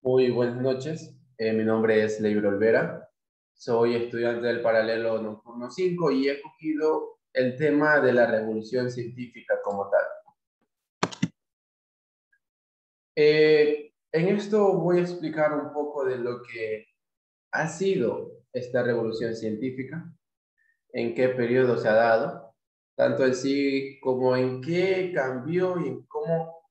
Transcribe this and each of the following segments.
Muy buenas noches. Mi nombre es Leibro Olvera. Soy estudiante del paralelo nocturno 5 y he cogido el tema de la revolución científica como tal. En esto voy a explicar un poco de lo que ha sido esta revolución científica, en qué periodo se ha dado, tanto en sí como en qué cambió y en cómo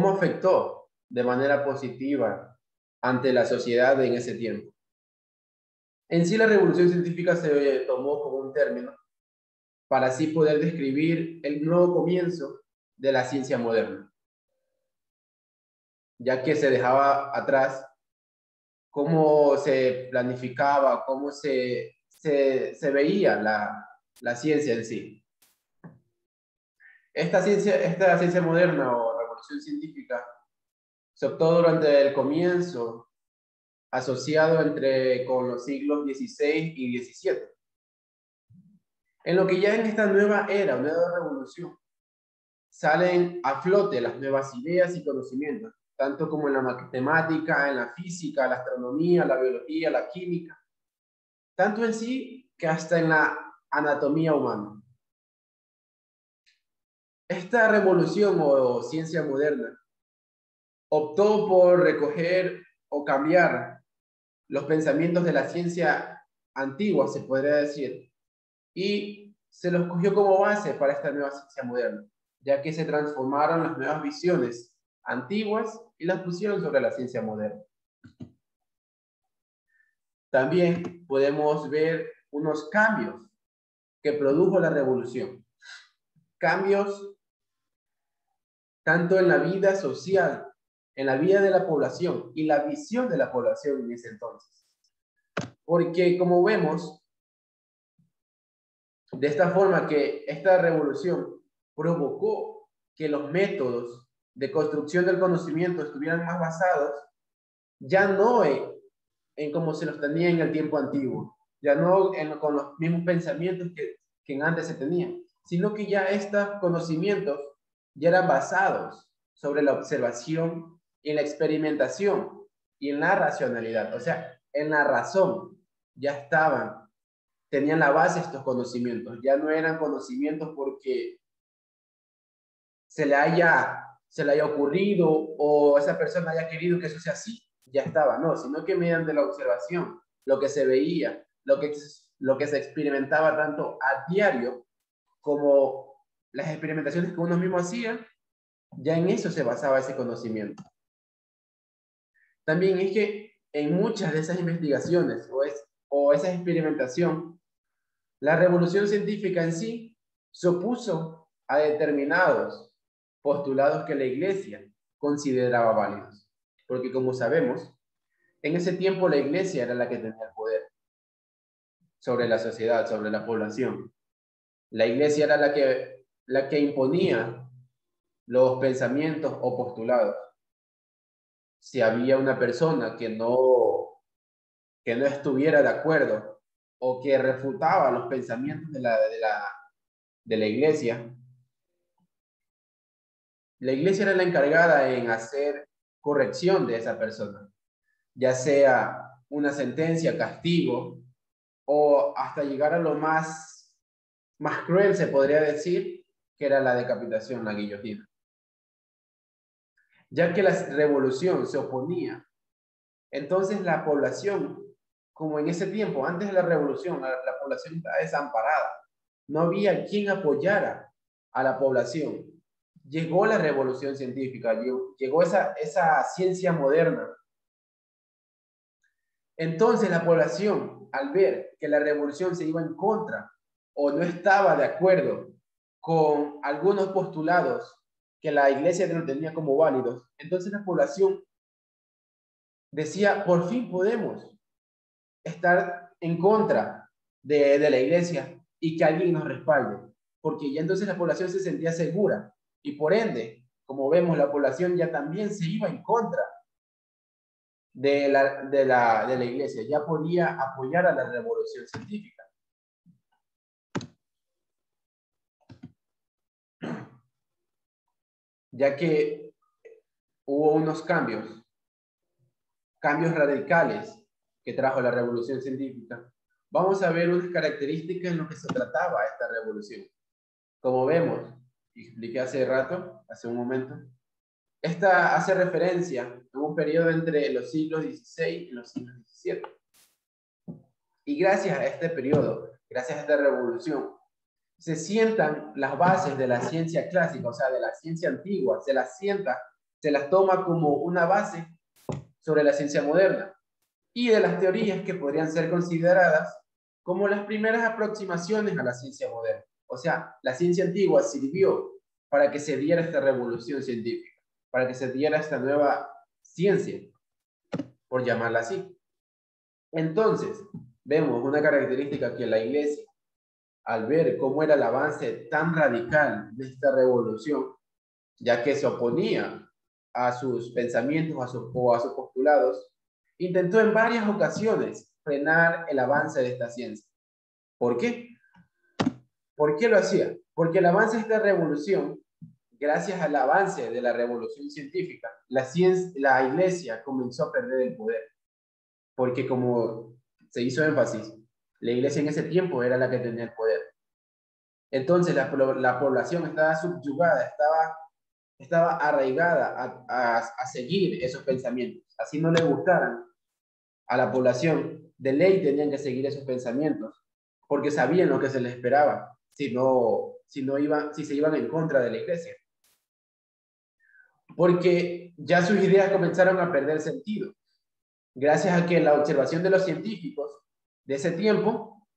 afectó de manera positiva ante la sociedad en ese tiempo. En sí, la revolución científica se tomó como un término para así poder describir el nuevo comienzo de la ciencia moderna, ya que se dejaba atrás cómo se planificaba, cómo se veía la ciencia en sí. Esta ciencia moderna o revolución científica se optó durante el comienzo, asociado con los siglos XVI y XVII. En lo que ya en esta nueva era, nueva revolución, salen a flote las nuevas ideas y conocimientos, tanto como en la matemática, en la física, la astronomía, la biología, la química, tanto en sí que hasta en la anatomía humana. Esta revolución o ciencia moderna optó por recoger o cambiar los pensamientos de la ciencia antigua, se podría decir, y se los cogió como base para esta nueva ciencia moderna, ya que se transformaron las nuevas visiones antiguas y las pusieron sobre la ciencia moderna. También podemos ver unos cambios que produjo la revolución. Cambios tanto en la vida social, en la vida de la población y la visión de la población en ese entonces. Porque como vemos, de esta forma que esta revolución provocó que los métodos de construcción del conocimiento estuvieran más basados ya no en como se los tenía en el tiempo antiguo, ya no con los mismos pensamientos que antes se tenían, sino que ya estos conocimientos ya eran basados sobre la observación y en la experimentación y en la racionalidad, o sea, en la razón ya tenían la base estos conocimientos, ya no eran conocimientos porque se le haya ocurrido o esa persona haya querido que eso sea así, ya estaba, no, sino que mediante la observación, lo que se veía, lo que se experimentaba tanto a diario como las experimentaciones que uno mismo hacía, ya en eso se basaba ese conocimiento. También es que en muchas de esas investigaciones o esa experimentación, la revolución científica en sí se opuso a determinados postulados que la Iglesia consideraba válidos. Porque como sabemos, en ese tiempo la Iglesia era la que tenía el poder sobre la sociedad, sobre la población. La Iglesia era la que imponía los pensamientos o postulados. Si había una persona que no estuviera de acuerdo o que refutaba los pensamientos de la Iglesia, la Iglesia era la encargada en hacer corrección de esa persona, ya sea una sentencia, castigo, o hasta llegar a lo más cruel, se podría decir, que era la decapitación, la guillotina. Ya que la revolución se oponía, entonces la población, como en ese tiempo, antes de la revolución, la población estaba desamparada. No había quien apoyara a la población. Llegó la revolución científica, llegó esa ciencia moderna. Entonces la población, al ver que la revolución se iba en contra o no estaba de acuerdo con algunos postulados que la iglesia no tenía como válidos, entonces la población decía, por fin podemos estar en contra de la iglesia y que alguien nos respalde, porque ya entonces la población se sentía segura y por ende, como vemos, la población ya también se iba en contra de la iglesia, ya podía apoyar a la revolución científica. Ya que hubo unos cambios cambios radicales que trajo la revolución científica, vamos a ver unas características en lo que se trataba esta revolución. Como vemos, y expliqué hace rato, hace un momento, esta hace referencia a un periodo entre los siglos XVI y los siglos XVII. Y gracias a este periodo, gracias a esta revolución, se sientan las bases de la ciencia clásica, o sea, de la ciencia antigua, se las sienta, se las toma como una base sobre la ciencia moderna y de las teorías que podrían ser consideradas como las primeras aproximaciones a la ciencia moderna. O sea, la ciencia antigua sirvió para que se diera esta revolución científica, para que se diera esta nueva ciencia, por llamarla así. Entonces, vemos una característica que la Iglesia, al ver cómo era el avance tan radical de esta revolución, ya que se oponía a sus pensamientos o a sus postulados, intentó en varias ocasiones frenar el avance de esta ciencia. ¿Por qué? ¿Por qué lo hacía? Porque el avance de esta revolución, gracias al avance de la revolución científica, la Iglesia comenzó a perder el poder. Porque como se hizo énfasis, la Iglesia en ese tiempo era la que tenía el poder. Entonces la población estaba subyugada, estaba arraigada a seguir esos pensamientos. Así no le gustaran a la población, de ley tenían que seguir esos pensamientos, porque sabían lo que se les esperaba si se iban en contra de la Iglesia. Porque ya sus ideas comenzaron a perder sentido, gracias a que la observación de los científicos de ese tiempo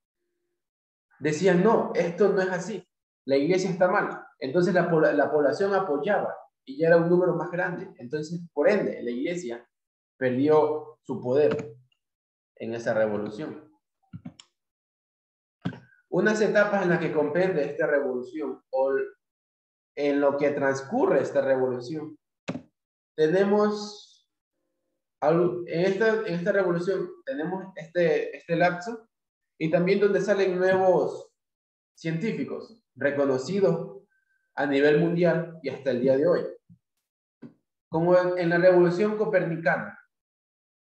decían, no, esto no es así, la Iglesia está mal. Entonces la población apoyaba y ya era un número más grande. Entonces, por ende, la Iglesia perdió su poder en esa revolución. Unas etapas en las que comprende esta revolución o en lo que transcurre esta revolución, tenemos, en esta revolución tenemos este lapso y también donde salen nuevos científicos reconocidos a nivel mundial y hasta el día de hoy. Como en la revolución copernicana,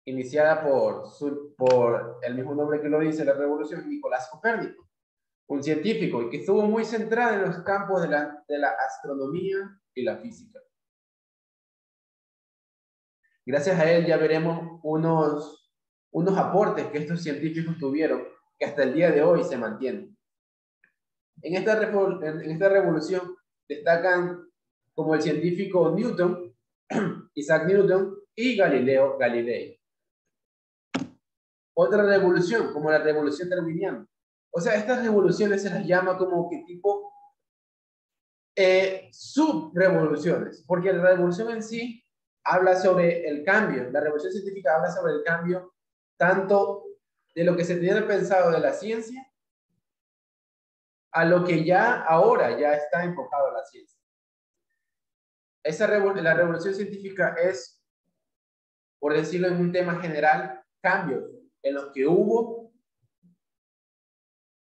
iniciada por el mismo nombre que lo dice la revolución, Nicolás Copérnico, un científico y que estuvo muy centrado en los campos de la astronomía y la física. Gracias a él ya veremos unos aportes que estos científicos tuvieron que hasta el día de hoy se mantienen. En esta revolución destacan como el científico Newton, Isaac Newton y Galileo Galilei. Otra revolución, como la revolución darwiniana. O sea, estas revoluciones se las llama como que tipo subrevoluciones, porque la revolución en sí habla sobre el cambio, la revolución científica habla sobre el cambio tanto de lo que se tenía pensado de la ciencia a lo que ya ahora ya está enfocado a la ciencia. La revolución científica es, por decirlo en un tema general, cambios en los que hubo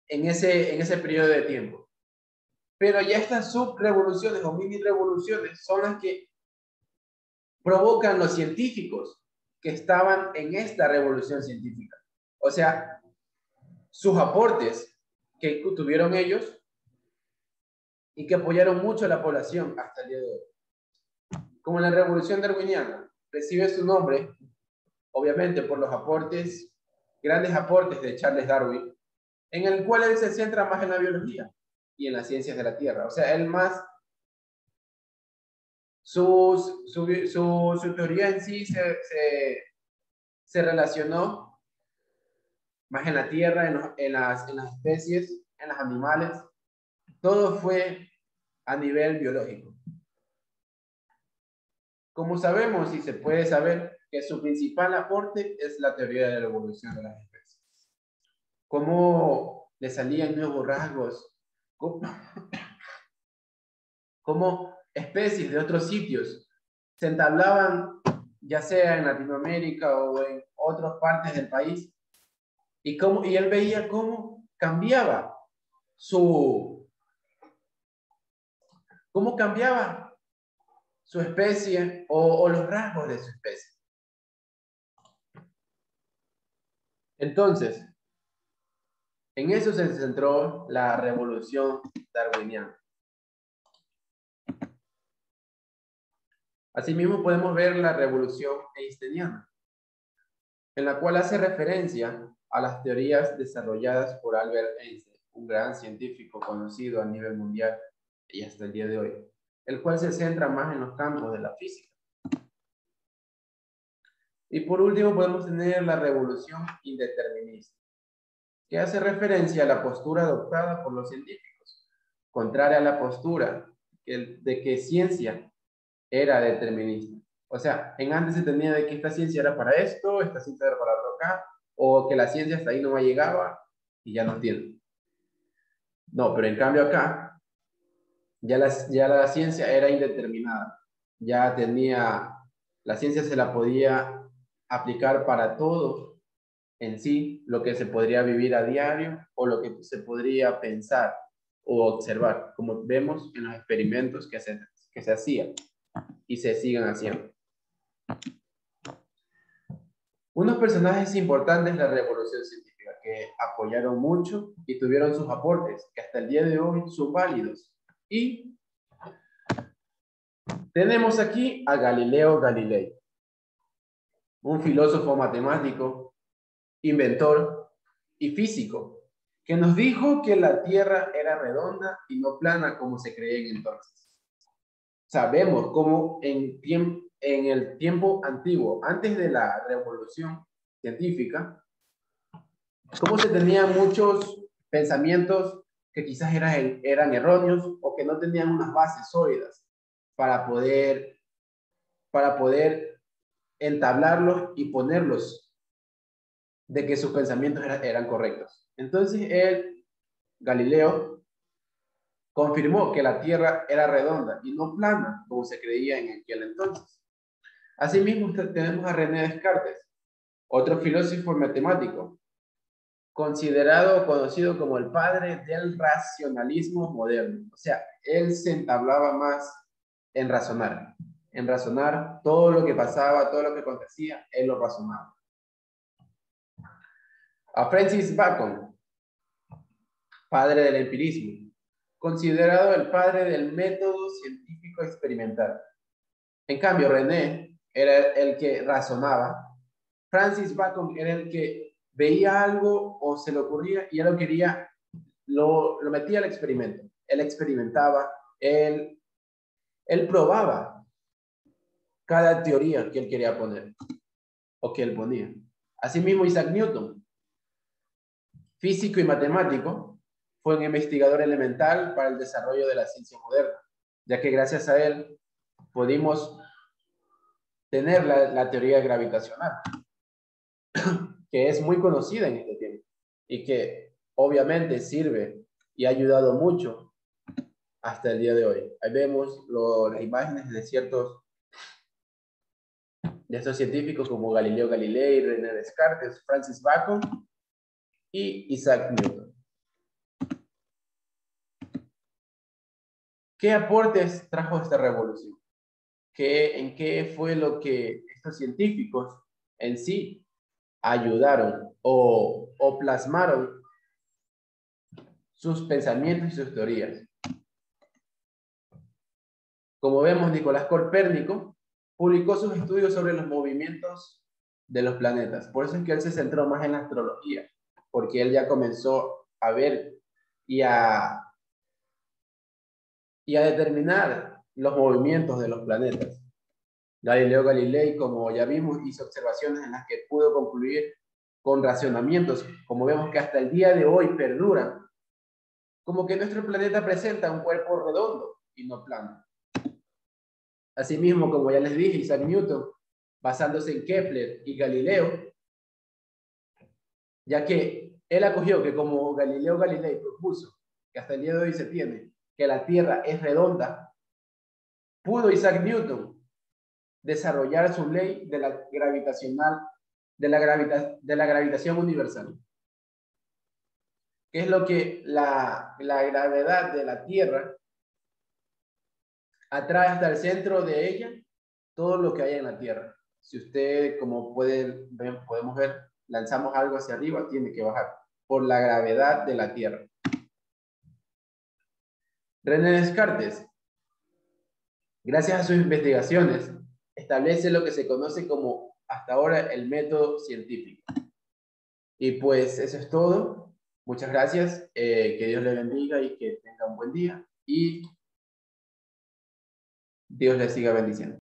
en ese periodo de tiempo. Pero ya estas subrevoluciones o mini revoluciones son las que provocan los científicos que estaban en esta revolución científica. O sea, sus aportes que tuvieron ellos y que apoyaron mucho a la población hasta el día de hoy. Como la revolución darwiniana recibe su nombre, obviamente, por los aportes, grandes aportes de Charles Darwin, en el cual él se centra más en la biología y en las ciencias de la Tierra. O sea, él más, su teoría en sí se relacionó más en la Tierra, en las especies, en los animales. Todo fue a nivel biológico. Como sabemos y se puede saber que su principal aporte es la teoría de la evolución de las especies. Cómo le salían nuevos rasgos, cómo especies de otros sitios se entablaban, ya sea en Latinoamérica o en otras partes del país, y él veía cómo cambiaba su especie o los rasgos de su especie. Entonces, en eso se centró la revolución darwiniana. Asimismo, podemos ver la revolución einsteiniana, en la cual hace referencia a las teorías desarrolladas por Albert Einstein, un gran científico conocido a nivel mundial y hasta el día de hoy, el cual se centra más en los campos de la física. Y por último podemos tener la revolución indeterminista, que hace referencia a la postura adoptada por los científicos, contraria a la postura de que ciencia era determinista. O sea, en antes se tenía de que esta ciencia era para esto, esta ciencia era para lo acá, o que la ciencia hasta ahí no me llegaba y ya no tiene. No, pero en cambio acá, ya la ciencia era indeterminada. Ya tenía, la ciencia se la podía aplicar para todo en sí, lo que se podría vivir a diario o lo que se podría pensar o observar, como vemos en los experimentos que se hacían y se siguen haciendo. Unos personajes importantes de la revolución científica que apoyaron mucho y tuvieron sus aportes, que hasta el día de hoy son válidos. Y tenemos aquí a Galileo Galilei, un filósofo matemático, inventor y físico, que nos dijo que la Tierra era redonda y no plana como se creía en entonces. Sabemos cómo en el tiempo antiguo, antes de la revolución científica, cómo se tenían muchos pensamientos que quizás eran erróneos o que no tenían unas bases sólidas para poder entablarlos y ponerlos de que sus pensamientos eran correctos. Entonces Galileo, confirmó que la Tierra era redonda y no plana, como se creía en aquel entonces. Asimismo, tenemos a René Descartes, otro filósofo matemático, considerado o conocido como el padre del racionalismo moderno. O sea, él se entablaba más en razonar todo lo que pasaba, todo lo que acontecía, él lo razonaba. A Francis Bacon, padre del empirismo, considerado el padre del método científico experimental. En cambio, René era el que razonaba. Francis Bacon era el que veía algo o se le ocurría y él lo quería, lo metía al experimento. Él experimentaba, él probaba cada teoría que él quería poner o que él ponía. Asimismo, Isaac Newton, físico y matemático, fue un investigador elemental para el desarrollo de la ciencia moderna, ya que gracias a él pudimos tener la teoría gravitacional, que es muy conocida en este tiempo y que obviamente sirve y ha ayudado mucho hasta el día de hoy. Ahí vemos las imágenes de estos científicos como Galileo Galilei, René Descartes, Francis Bacon y Isaac Newton. ¿Qué aportes trajo esta revolución? ¿En qué fue lo que estos científicos en sí ayudaron o plasmaron sus pensamientos y sus teorías? Como vemos, Nicolás Copérnico publicó sus estudios sobre los movimientos de los planetas. Por eso es que él se centró más en la astrología, porque él ya comenzó a ver y a determinar los movimientos de los planetas. Galileo Galilei, como ya vimos, hizo observaciones en las que pudo concluir con racionamientos, como vemos que hasta el día de hoy perduran, como que nuestro planeta presenta un cuerpo redondo y no plano. Asimismo, como ya les dije, Isaac Newton, basándose en Kepler y Galileo, ya que él acogió que como Galileo Galilei propuso, que hasta el día de hoy se tiene, que la Tierra es redonda, pudo Isaac Newton desarrollar su ley de la gravitación universal, que es lo que la gravedad de la Tierra atrae hasta el centro de ella todo lo que hay en la Tierra. Si usted, como podemos ver, lanzamos algo hacia arriba, tiene que bajar por la gravedad de la Tierra. René Descartes, gracias a sus investigaciones, establece lo que se conoce como hasta ahora el método científico. Y pues eso es todo. Muchas gracias. Que Dios le bendiga y que tenga un buen día. Y Dios le siga bendiciendo.